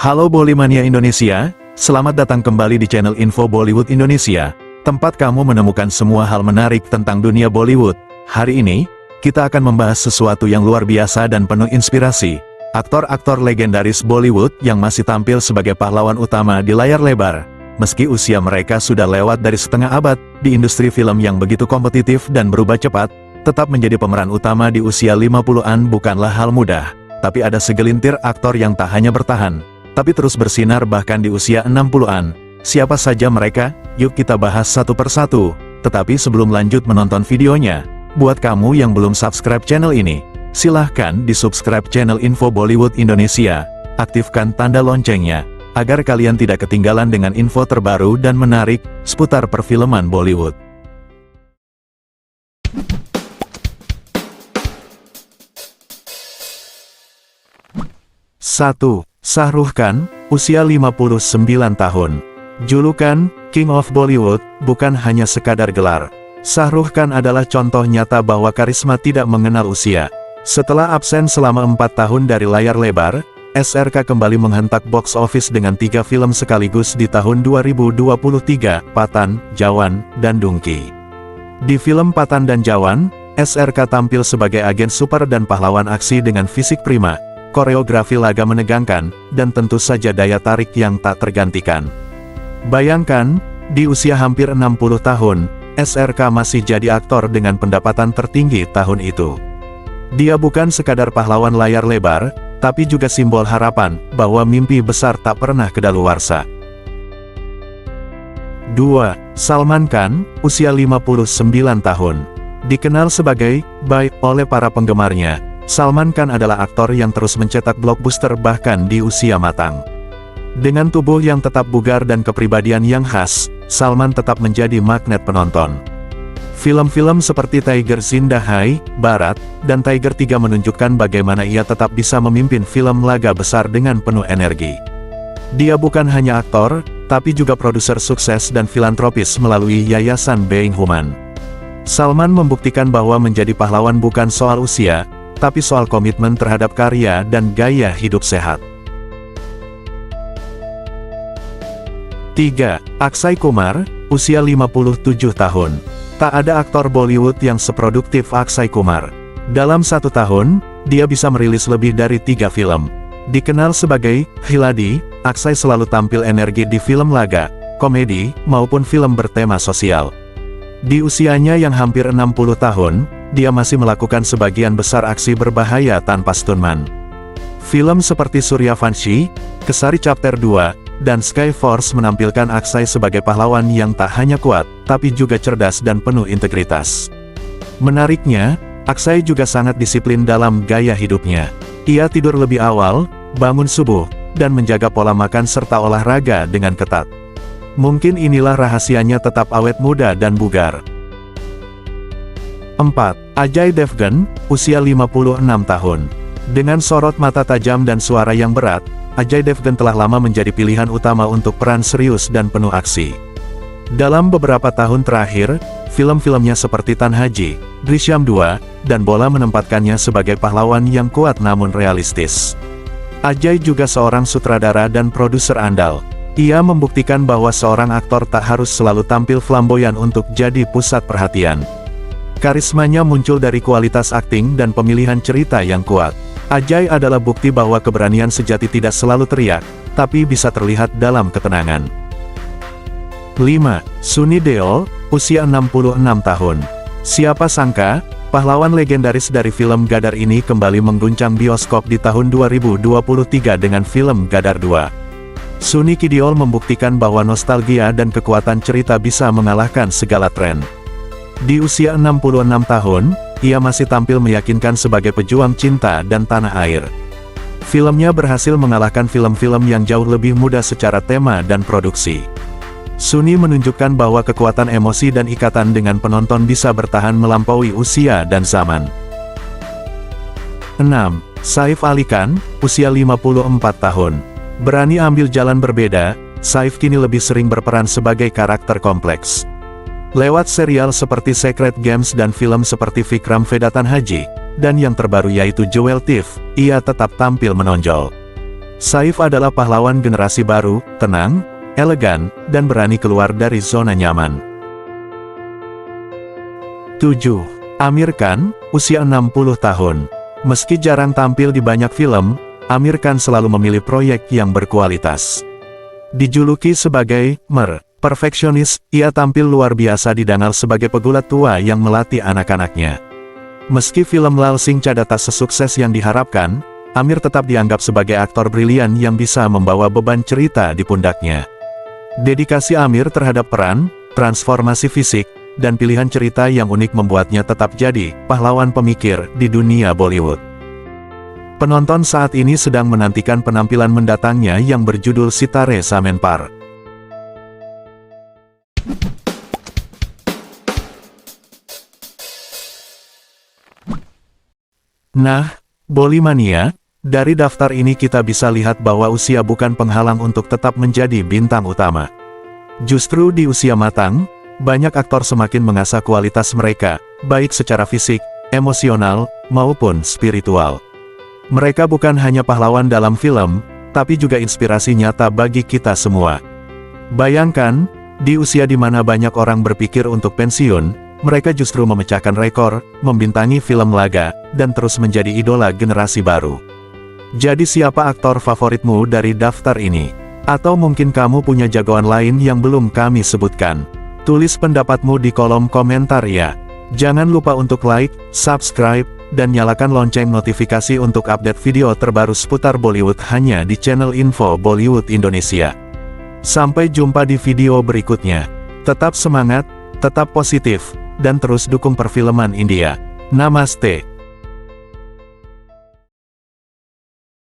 Halo Bolimania Indonesia, selamat datang kembali di channel Info Bollywood Indonesia, tempat kamu menemukan semua hal menarik tentang dunia Bollywood. Hari ini, kita akan membahas sesuatu yang luar biasa dan penuh inspirasi. Aktor-aktor legendaris Bollywood yang masih tampil sebagai pahlawan utama di layar lebar. Meski usia mereka sudah lewat dari setengah abad, di industri film yang begitu kompetitif dan berubah cepat, tetap menjadi pemeran utama di usia 50-an bukanlah hal mudah. Tapi ada segelintir aktor yang tak hanya bertahan, tapi terus bersinar bahkan di usia 60-an. Siapa saja mereka? Yuk kita bahas satu persatu. Tetapi sebelum lanjut menonton videonya, buat kamu yang belum subscribe channel ini, silahkan di-subscribe channel Info Bollywood Indonesia, aktifkan tanda loncengnya, agar kalian tidak ketinggalan dengan info terbaru dan menarik seputar perfilman Bollywood. Satu. Shah Rukh Khan, usia 59 tahun. Julukan King of Bollywood bukan hanya sekadar gelar. Shah Rukh Khan adalah contoh nyata bahwa karisma tidak mengenal usia. Setelah absen selama 4 tahun dari layar lebar, SRK kembali menghentak box office dengan 3 film sekaligus di tahun 2023, Pathan, Jawan, dan Dunki. Di film Pathan dan Jawan, SRK tampil sebagai agen super dan pahlawan aksi dengan fisik prima, koreografi laga menegangkan, dan tentu saja daya tarik yang tak tergantikan. Bayangkan, di usia hampir 60 tahun, SRK masih jadi aktor dengan pendapatan tertinggi tahun itu. Dia bukan sekadar pahlawan layar lebar, tapi juga simbol harapan, bahwa mimpi besar tak pernah kedaluarsa. 2. Salman Khan, usia 59 tahun. Dikenal sebagai Bhai oleh para penggemarnya, Salman Khan adalah aktor yang terus mencetak blockbuster bahkan di usia matang. Dengan tubuh yang tetap bugar dan kepribadian yang khas, Salman tetap menjadi magnet penonton. Film-film seperti Tiger Zinda Hai, Bharat, dan Tiger 3 menunjukkan bagaimana ia tetap bisa memimpin film laga besar dengan penuh energi. Dia bukan hanya aktor, tapi juga produser sukses dan filantropis melalui Yayasan Being Human. Salman membuktikan bahwa menjadi pahlawan bukan soal usia, tapi soal komitmen terhadap karya dan gaya hidup sehat. 3. Akshay Kumar, usia 57 tahun. Tak ada aktor Bollywood yang seproduktif Akshay Kumar. Dalam 1 tahun, dia bisa merilis lebih dari 3 film. Dikenal sebagai Khiladi, Akshay selalu tampil energi di film laga, komedi, maupun film bertema sosial. Di usianya yang hampir 60 tahun, dia masih melakukan sebagian besar aksi berbahaya tanpa stuntman. Film seperti Suryavanshi, Kesari Chapter 2, dan Skyforce menampilkan Akshay sebagai pahlawan yang tak hanya kuat, tapi juga cerdas dan penuh integritas. Menariknya, Akshay juga sangat disiplin dalam gaya hidupnya. Ia tidur lebih awal, bangun subuh, dan menjaga pola makan serta olahraga dengan ketat. Mungkin inilah rahasianya tetap awet muda dan bugar. 4. Ajay Devgan, usia 56 tahun. Dengan sorot mata tajam dan suara yang berat, Ajay Devgan telah lama menjadi pilihan utama untuk peran serius dan penuh aksi. Dalam beberapa tahun terakhir, film-filmnya seperti Tanhaji, Drishyam 2, dan Bola menempatkannya sebagai pahlawan yang kuat namun realistis. Ajay juga seorang sutradara dan produser andal. Ia membuktikan bahwa seorang aktor tak harus selalu tampil flamboyan untuk jadi pusat perhatian. Karismanya muncul dari kualitas akting dan pemilihan cerita yang kuat. Ajay adalah bukti bahwa keberanian sejati tidak selalu teriak, tapi bisa terlihat dalam ketenangan. 5. Sunny Deol, usia 66 tahun. Siapa sangka, pahlawan legendaris dari film Gadar ini kembali mengguncang bioskop di tahun 2023 dengan film Gadar 2. Sunny Deol membuktikan bahwa nostalgia dan kekuatan cerita bisa mengalahkan segala tren. Di usia 66 tahun, ia masih tampil meyakinkan sebagai pejuang cinta dan tanah air. Filmnya berhasil mengalahkan film-film yang jauh lebih muda secara tema dan produksi. Sunny menunjukkan bahwa kekuatan emosi dan ikatan dengan penonton bisa bertahan melampaui usia dan zaman. 6. Saif Ali Khan, usia 54 tahun. Berani ambil jalan berbeda, Saif kini lebih sering berperan sebagai karakter kompleks. Lewat serial seperti Secret Games dan film seperti Vikram Vedha Tanhaji, dan yang terbaru yaitu Jewel Thief, ia tetap tampil menonjol. Saif adalah pahlawan generasi baru, tenang, elegan, dan berani keluar dari zona nyaman. 7. Aamir Khan, usia 60 tahun. Meski jarang tampil di banyak film, Aamir Khan selalu memilih proyek yang berkualitas. Dijuluki sebagai perfeksionis, ia tampil luar biasa didanal sebagai pegulat tua yang melatih anak-anaknya. Meski film Lal Singh Chaddha tak sesukses yang diharapkan, Aamir tetap dianggap sebagai aktor brilian yang bisa membawa beban cerita di pundaknya. Dedikasi Aamir terhadap peran, transformasi fisik, dan pilihan cerita yang unik membuatnya tetap jadi pahlawan pemikir di dunia Bollywood. Penonton saat ini sedang menantikan penampilan mendatangnya yang berjudul Sitare Zaman Par. Nah, Bollymania, dari daftar ini kita bisa lihat bahwa usia bukan penghalang untuk tetap menjadi bintang utama. Justru di usia matang, banyak aktor semakin mengasah kualitas mereka, baik secara fisik, emosional, maupun spiritual. Mereka bukan hanya pahlawan dalam film, tapi juga inspirasi nyata bagi kita semua. Bayangkan, di usia di mana banyak orang berpikir untuk pensiun, mereka justru memecahkan rekor, membintangi film laga, dan terus menjadi idola generasi baru. Jadi siapa aktor favoritmu dari daftar ini? Atau mungkin kamu punya jagoan lain yang belum kami sebutkan? Tulis pendapatmu di kolom komentar ya. Jangan lupa untuk like, subscribe, dan nyalakan lonceng notifikasi untuk update video terbaru seputar Bollywood hanya di channel Info Bollywood Indonesia. Sampai jumpa di video berikutnya. Tetap semangat, tetap positif, dan terus dukung perfilman India. Namaste.